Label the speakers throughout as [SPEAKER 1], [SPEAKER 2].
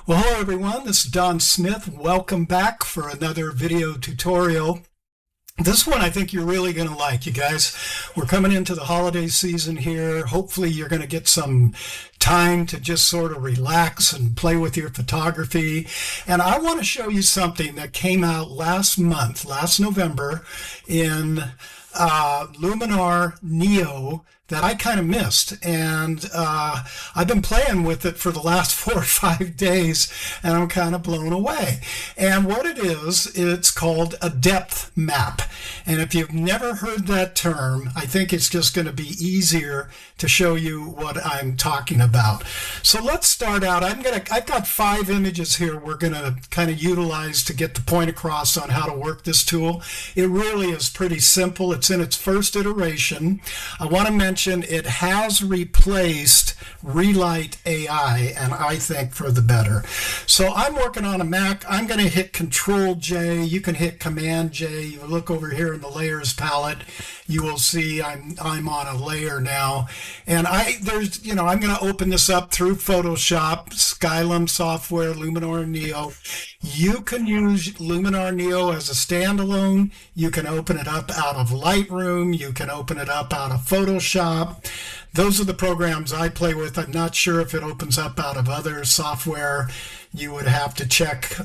[SPEAKER 1] Well, hello everyone, this is Don Smith. Welcome back for another video tutorial. This one I think you're really going to like, you guys. We're coming into the holiday season here. Hopefully you're going to get some time to just sort of relax and play with your photography. And I want to show you something that came out last November, in Luminar Neo that I kind of missed, and I've been playing with it for the last 4 or 5 days, and I'm kind of blown away. And what it is, it's called a depth map. And if you've never heard that term, I think it's just going to be easier to show you what I'm talking about. So let's start out. I've got 5 images here we're going to kind of utilize to get the point across on how to work this tool. It really is pretty simple. It's in its first iteration. I want to mention it has replaced Relight AI, and I think for the better. So I'm working on a Mac. I'm going to hit Control J. You can hit Command J. You look over here in the layers palette. You will see I'm on a layer now, and I'm going to open this up through Photoshop, Skylum software, Luminar Neo. You can use Luminar Neo as a standalone. You can open it up out of Lightroom. You can open it up out of Photoshop. Those are the programs I play with. I'm not sure if it opens up out of other software. You would have to check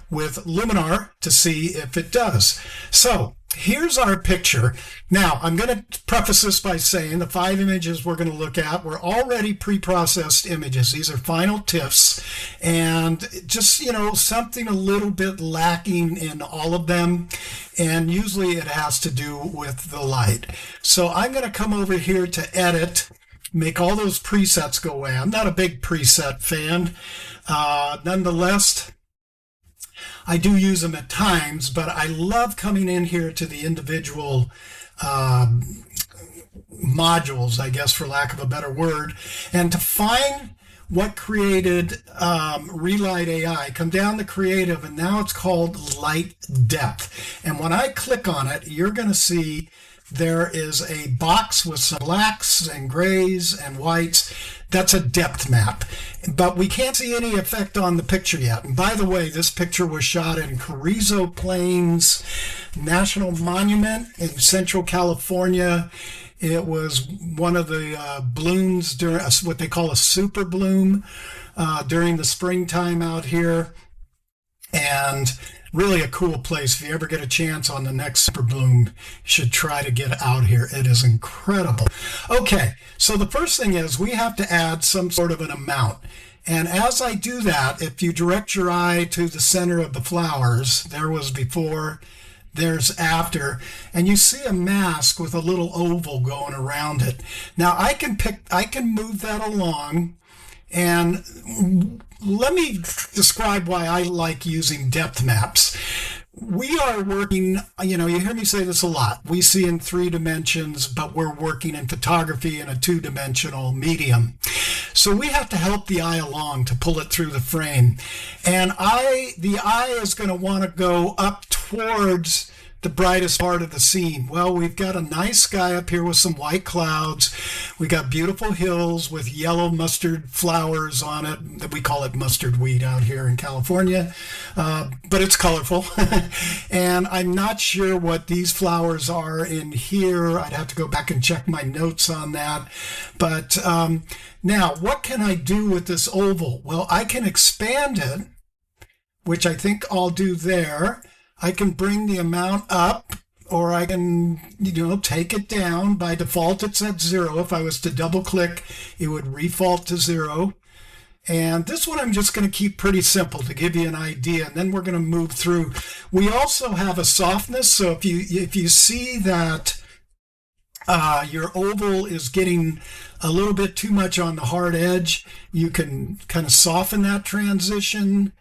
[SPEAKER 1] with Luminar to see if it does. So here's our picture. Now, I'm going to preface this by saying the 5 images we're going to look at were already pre-processed images. These are final TIFFs, and just, something a little bit lacking in all of them, and usually it has to do with the light. So I'm going to come over here to edit, make all those presets go away. I'm not a big preset fan. Nonetheless, I do use them at times, but I love coming in here to the individual modules, I guess, for lack of a better word, and to find what created Relight AI. Come down to Creative, and now it's called Light Depth. And when I click on it, you're going to see there is a box with some blacks and grays and whites. That's a depth map, but we can't see any effect on the picture yet. And by the way, this picture was shot in Carrizo Plains National Monument in Central California. It was one of the blooms during what they call a super bloom during the springtime out here, and really a cool place. If you ever get a chance on the next super bloom, you should try to get out here. It is incredible. Okay, so the first thing is we have to add some sort of an amount. And as I do that, if you direct your eye to the center of the flowers, there was before, there's after, and you see a mask with a little oval going around it. Now I can move that along, and let me describe why I like using depth maps. We are working, you hear me say this a lot. We see in 3 dimensions, but we're working in photography in a 2-dimensional medium. So we have to help the eye along to pull it through the frame. And the eye is going to want to go up towards the brightest part of the scene. Well, we've got a nice sky up here with some white clouds. We got beautiful hills with yellow mustard flowers on it. We call it mustard weed out here in California, but it's colorful. And I'm not sure what these flowers are in here. I'd have to go back and check my notes on that. But now, what can I do with this oval? Well, I can expand it, which I think I'll do there. I can bring the amount up, or I can, take it down. By default, it's at 0. If I was to double click, it would refault to 0. And this one I'm just going to keep pretty simple to give you an idea, and then we're going to move through. We also have a softness, so if you see that your oval is getting a little bit too much on the hard edge, you can kind of soften that transition.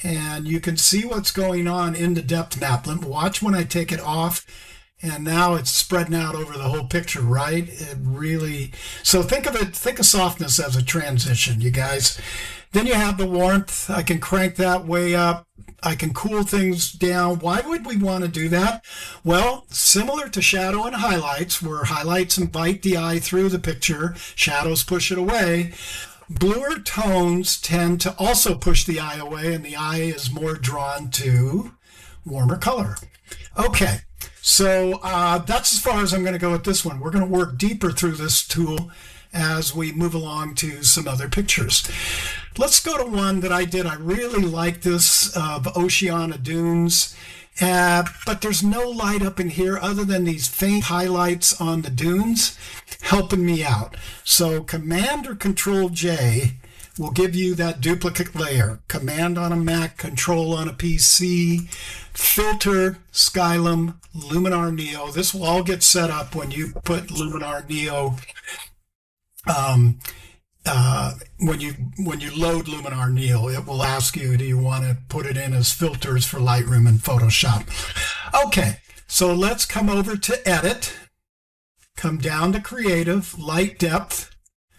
[SPEAKER 1] And you can see what's going on in the depth map. Watch when I take it off, and now it's spreading out over the whole picture, right? It really, so think of softness as a transition, you guys. Then you have the warmth. I can crank that way up. I can cool things down. Why would we want to do that? Well, similar to shadow and highlights, where highlights invite the eye through the picture, shadows push it away. Bluer tones tend to also push the eye away, and the eye is more drawn to warmer color. Okay, so that's as far as I'm going to go with this one. We're going to work deeper through this tool as we move along to some other pictures. Let's go to one that I did. I really like this of Oceano Dunes, but there's no light up in here other than these faint highlights on the dunes helping me out. So Command or Control J will give you that duplicate layer. Command on a Mac, Control on a PC, Filter, Skylum, Luminar Neo. This will all get set up when you put Luminar Neo when you load Luminar Neo. It will ask you, do you want to put it in as filters for Lightroom and Photoshop? Okay, so let's come over to Edit, come down to Creative, Light Depth.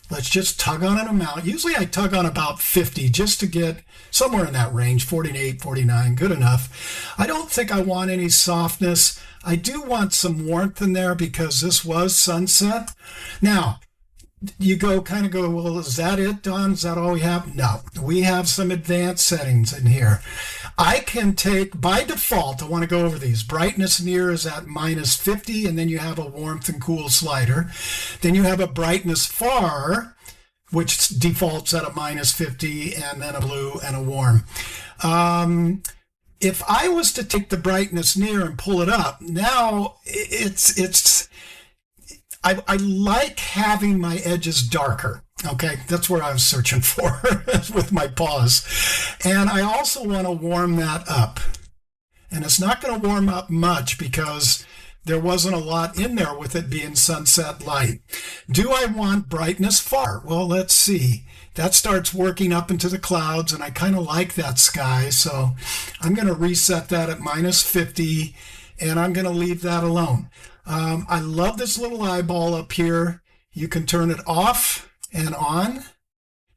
[SPEAKER 1] Let's just tug on an amount. Usually I tug on about 50 just to get somewhere in that range, 48, 49, good enough. I don't think I want any softness. I do want some warmth in there because this was sunset. Now, you go, well, is that it, Don? Is that all we have? No, we have some advanced settings in here. I can take, by default, I want to go over these. Brightness near is at -50, and then you have a warmth and cool slider. Then you have a brightness far, which defaults at a -50, and then a blue and a warm. If I was to take the brightness near and pull it up, now I like having my edges darker. Okay, that's where I was searching for with my pause. And I also want to warm that up. And it's not going to warm up much because there wasn't a lot in there with it being sunset light. Do I want brightness far? Well, let's see. That starts working up into the clouds, and I kind of like that sky. So I'm going to reset that at -50, and I'm going to leave that alone. I love this little eyeball up here. You can turn it off and on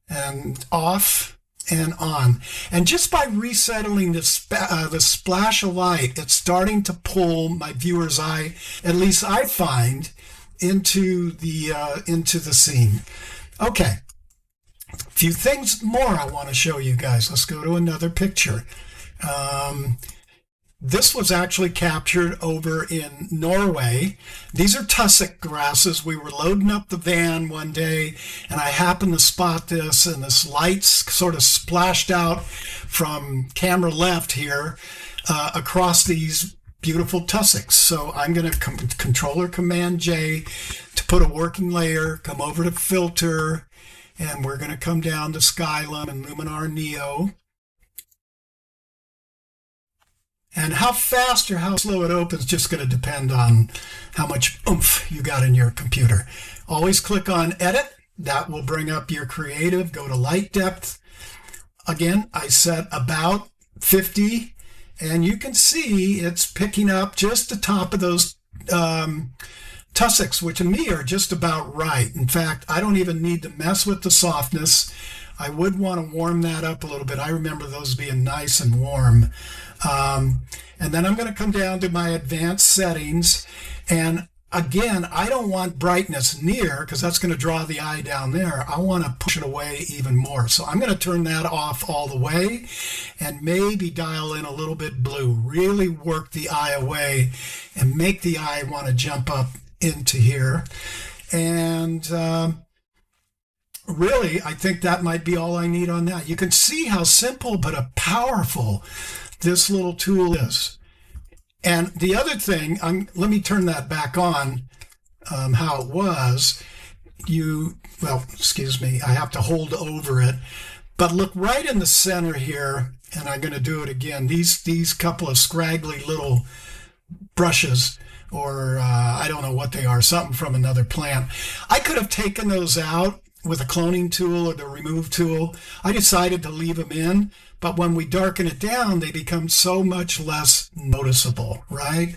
[SPEAKER 1] and off and on. And just by resettling the splash of light, it's starting to pull my viewer's eye, at least I find, into the scene. Okay, a few things more I want to show you guys. Let's go to another picture. This was actually captured over in Norway. These are tussock grasses. We were loading up the van one day, and I happened to spot this, and this light sort of splashed out from camera left here across these beautiful tussocks. So I'm going to Control Command J to put a working layer, come over to Filter, and we're going to come down to Skylum and Luminar Neo. And how fast or how slow it opens is just going to depend on how much oomph you got in your computer. Always click on Edit. That will bring up your creative. Go to Light Depth. Again, I set about 50, and you can see it's picking up just the top of those tussocks, which to me are just about right. In fact, I don't even need to mess with the softness. I would want to warm that up a little bit. I remember those being nice and warm. And then I'm going to come down to my advanced settings. And again, I don't want brightness near because that's going to draw the eye down there. I want to push it away even more. So I'm going to turn that off all the way and maybe dial in a little bit blue. Really work the eye away and make the eye want to jump up into here. And really, I think that might be all I need on that. You can see how simple but powerful this little tool is. And the other thing, let me turn that back on, how it was. Excuse me, I have to hold over it. But look right in the center here, and I'm going to do it again. These couple of scraggly little brushes, or I don't know what they are, something from another plant. I could have taken those out with a cloning tool or the remove tool. I decided to leave them in, but when we darken it down, they become so much less noticeable, right?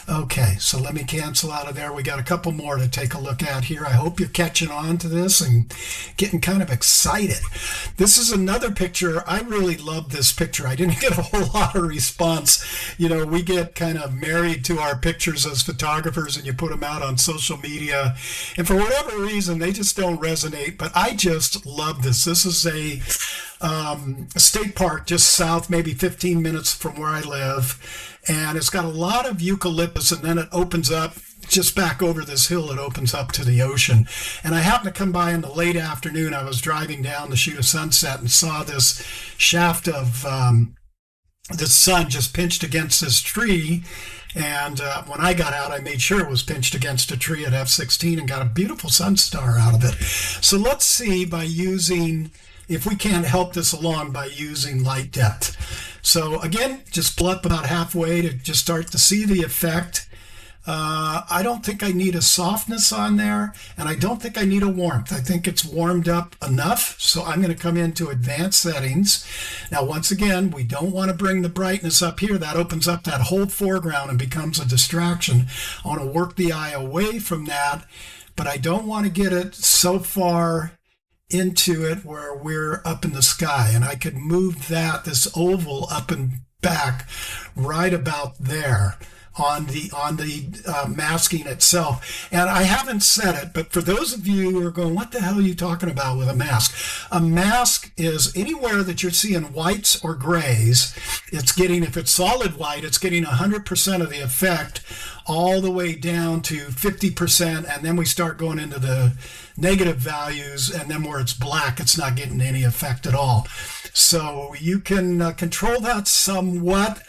[SPEAKER 1] Okay, so let me cancel out of there. We got a couple more to take a look at here. I hope you're catching on to this and getting kind of excited. This is another picture. I really love this picture. I didn't get a whole lot of response. You know, we get kind of married to our pictures as photographers, and you put them out on social media, and for whatever reason, they just don't resonate. But I just love this. This is a state park just south, maybe 15 minutes from where I live. And it's got a lot of eucalyptus, and then it opens up just back over this hill. It opens up to the ocean. And I happened to come by in the late afternoon. I was driving down to shoot a sunset and saw this shaft of the sun just pinched against this tree. And when I got out, I made sure it was pinched against a tree at f/16 and got a beautiful sun star out of it. So let's see by using, if we can't help this along by using light depth. So again, just pull up about halfway to just start to see the effect. I don't think I need a softness on there, and I don't think I need a warmth. I think it's warmed up enough, so I'm going to come into advanced settings. Now, once again, we don't want to bring the brightness up here. That opens up that whole foreground and becomes a distraction. I want to work the eye away from that, but I don't want to get it so far into it where we're up in the sky. And I could move this oval up and back right about there on the masking itself. And I haven't said it, but for those of you who are going, what the hell are you talking about with a mask? A mask is anywhere that you're seeing whites or grays. It's getting, if it's solid white, it's getting 100% of the effect all the way down to 50%, and then we start going into the negative values, and then where it's black, it's not getting any effect at all. So you can control that somewhat.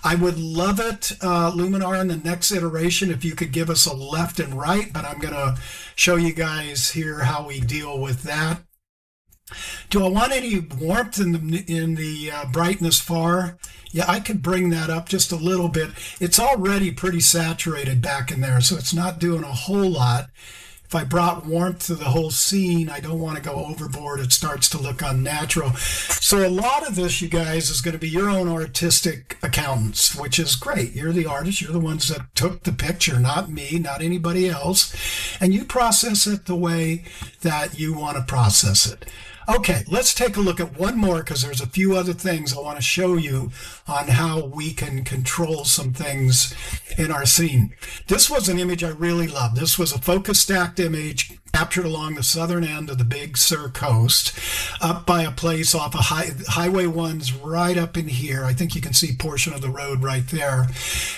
[SPEAKER 1] I would love it, Luminar, in the next iteration, if you could give us a left and right, but I'm going to show you guys here how we deal with that. Do I want any warmth in the brightness far? Yeah, I could bring that up just a little bit. It's already pretty saturated back in there, so it's not doing a whole lot. If I brought warmth to the whole scene, I don't want to go overboard. It starts to look unnatural. So a lot of this, you guys, is going to be your own artistic accountants, which is great. You're the artist. You're the ones that took the picture, not me, not anybody else. And you process it the way that you want to process it. Okay, let's take a look at one more, because there's a few other things I want to show you on how we can control some things in our scene. This was an image I really loved. This was a focus stacked image captured along the southern end of the Big Sur coast, up by a place off of Highway 1's right up in here. I think you can see a portion of the road right there.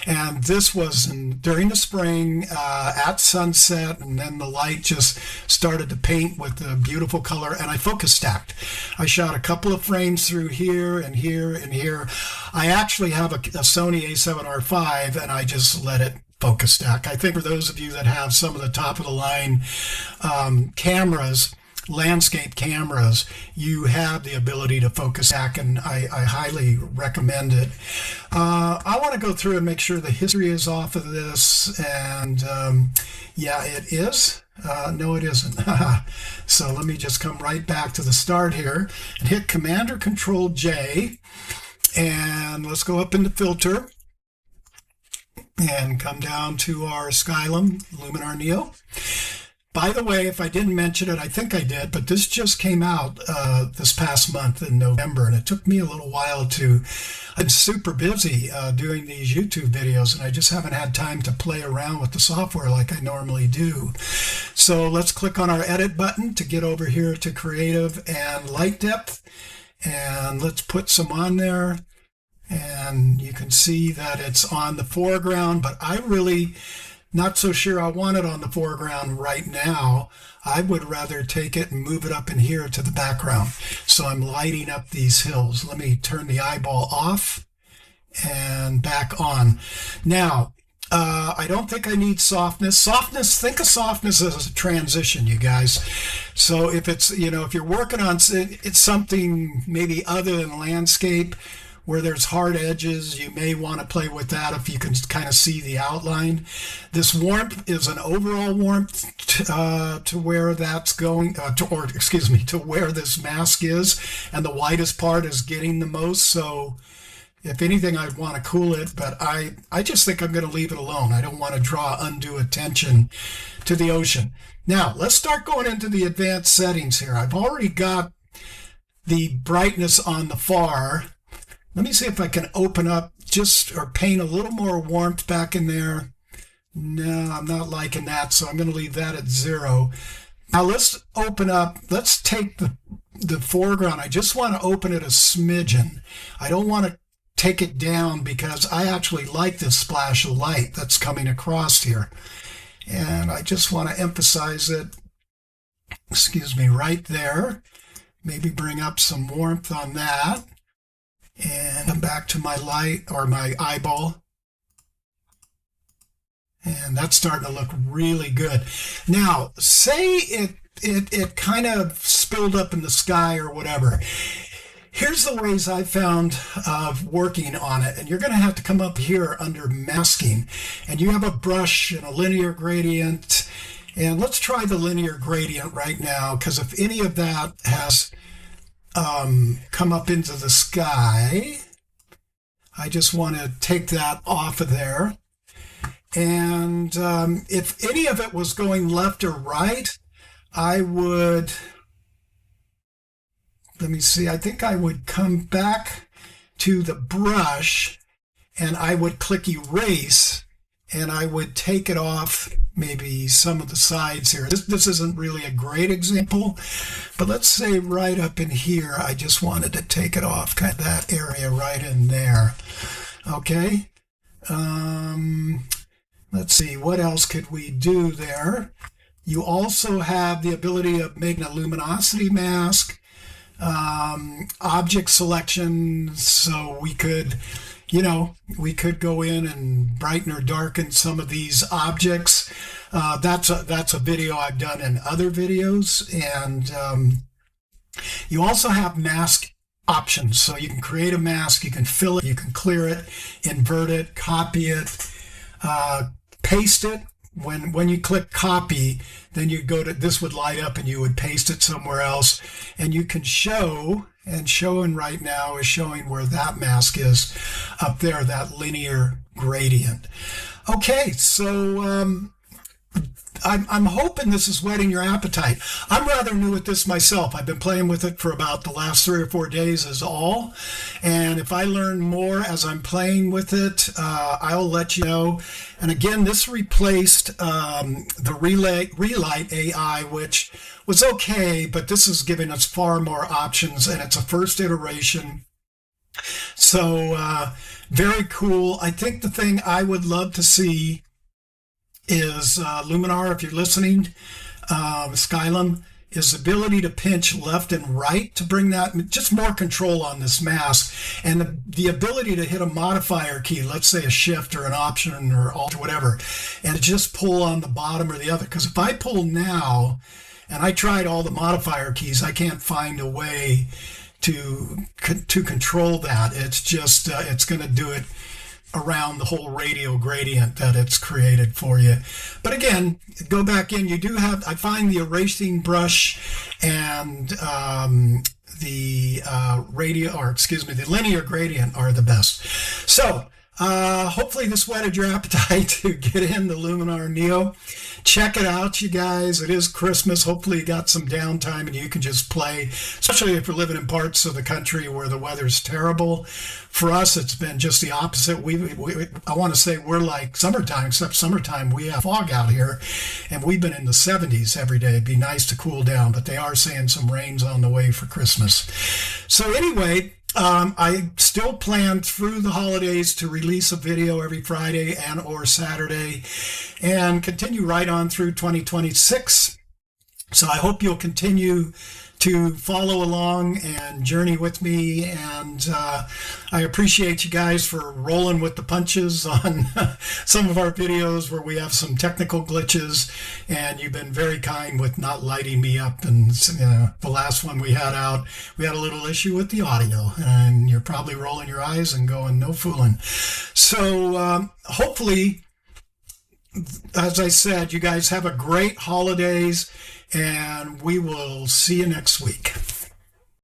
[SPEAKER 1] And this was during the spring at sunset, and then the light just started to paint with the beautiful color, and I focus stacked. I shot a couple of frames through here and here and here. I actually have a Sony a7R5, and I just let it focus stack. I think for those of you that have some of the top of the line cameras, landscape cameras, you have the ability to focus stack, and I highly recommend it. I want to go through and make sure the history is off of this, and yeah, it is. No, it isn't. So let me just come right back to the start here and hit Command or Control J, and let's go up into filter and come down to our Skylum Luminar Neo. By the way, if I didn't mention it, I think I did, but this just came out this past month in November, and it took me a little while I'm super busy doing these YouTube videos, and I just haven't had time to play around with the software like I normally do. So let's click on our edit button to get over here to creative and light depth, and let's put some on there. And you can see that it's on the foreground, but I really not so sure I want it on the foreground right now. I would rather take it and move it up in here to the background. So I'm lighting up these hills. Let me turn the eyeball off and back on. Now, I don't think I need softness. Think of softness as a transition, you guys. So if it's, if you're working on it's something maybe other than landscape, where there's hard edges, you may want to play with that if you can kind of see the outline. This warmth is an overall warmth to where that's going, to where this mask is, and the whitest part is getting the most. So if anything, I'd want to cool it, but I just think I'm going to leave it alone. I don't want to draw undue attention to the ocean. Now, let's start going into the advanced settings here. I've already got the brightness on the far. Let me see if I can open up or paint a little more warmth back in there. No, I'm not liking that, so I'm going to leave that at 0. Now let's open up, let's take the foreground. I just want to open it a smidgen. I don't want to take it down because I actually like this splash of light that's coming across here. And I just want to emphasize it, right there. Maybe bring up some warmth on that. And come back to my light or my eyeball. And that's starting to look really good. Now, say it kind of spilled up in the sky or whatever. Here's the ways I found of working on it. And you're going to have to come up here under masking. And you have a brush and a linear gradient. And let's try the linear gradient right now, because if any of that has come up into the sky, I just want to take that off of there. And if any of it was going left or right, I would, let me see, I think I would come back to the brush and I would click erase and I would take it off maybe some of the sides here. This isn't really a great example, but let's say right up in here, I just wanted to take it off, kind of that area right in there. Okay. Let's see, what else could we do there? You also have the ability of making a luminosity mask, object selection, so we could, we could go in and brighten or darken some of these objects. That's a video I've done in other videos. And you also have mask options. So you can create a mask, you can fill it, you can clear it, invert it, copy it, paste it. When you click copy, then you go to, this would light up and you would paste it somewhere else. And you can show, and showing right now is showing where that mask is up there, that linear gradient. Okay, so I'm hoping this is whetting your appetite. I'm rather new at this myself. I've been playing with it for about the last 3 or 4 days is all. And if I learn more as I'm playing with it, I'll let you know. And again, this replaced the Relight AI, which was okay, but this is giving us far more options, and it's a first iteration. So very cool. I think the thing I would love to see is Luminar, if you're listening, Skylum, is the ability to pinch left and right to bring that, just more control on this mask, and the ability to hit a modifier key, let's say a shift or an option or alt or whatever, and just pull on the bottom or the other. Because if I pull now, and I tried all the modifier keys, I can't find a way to control that. It's just, it's going to do it around the whole radial gradient that it's created for you. But again, go back in, you do have, I find the erasing brush and the the linear gradient are the best. So hopefully this whetted your appetite to get in the Luminar Neo. Check it out, you guys. It is Christmas. Hopefully you got some downtime and you can just play, especially if you're living in parts of the country where the weather's terrible. For us, it's been just the opposite. I want to say we're like summertime, except summertime we have fog out here, and we've been in the 70s every day. It'd be nice to cool down, but they are saying some rain's on the way for Christmas. So anyway, I still plan through the holidays to release a video every Friday and or Saturday and continue right on through 2026. So I hope you'll continue to follow along and journey with me. And I appreciate you guys for rolling with the punches on some of our videos where we have some technical glitches, and you've been very kind with not lighting me up. And the last one we had out, we had a little issue with the audio, and you're probably rolling your eyes and going, no fooling. So hopefully, as I said, you guys have a great holidays, and we will see you next week.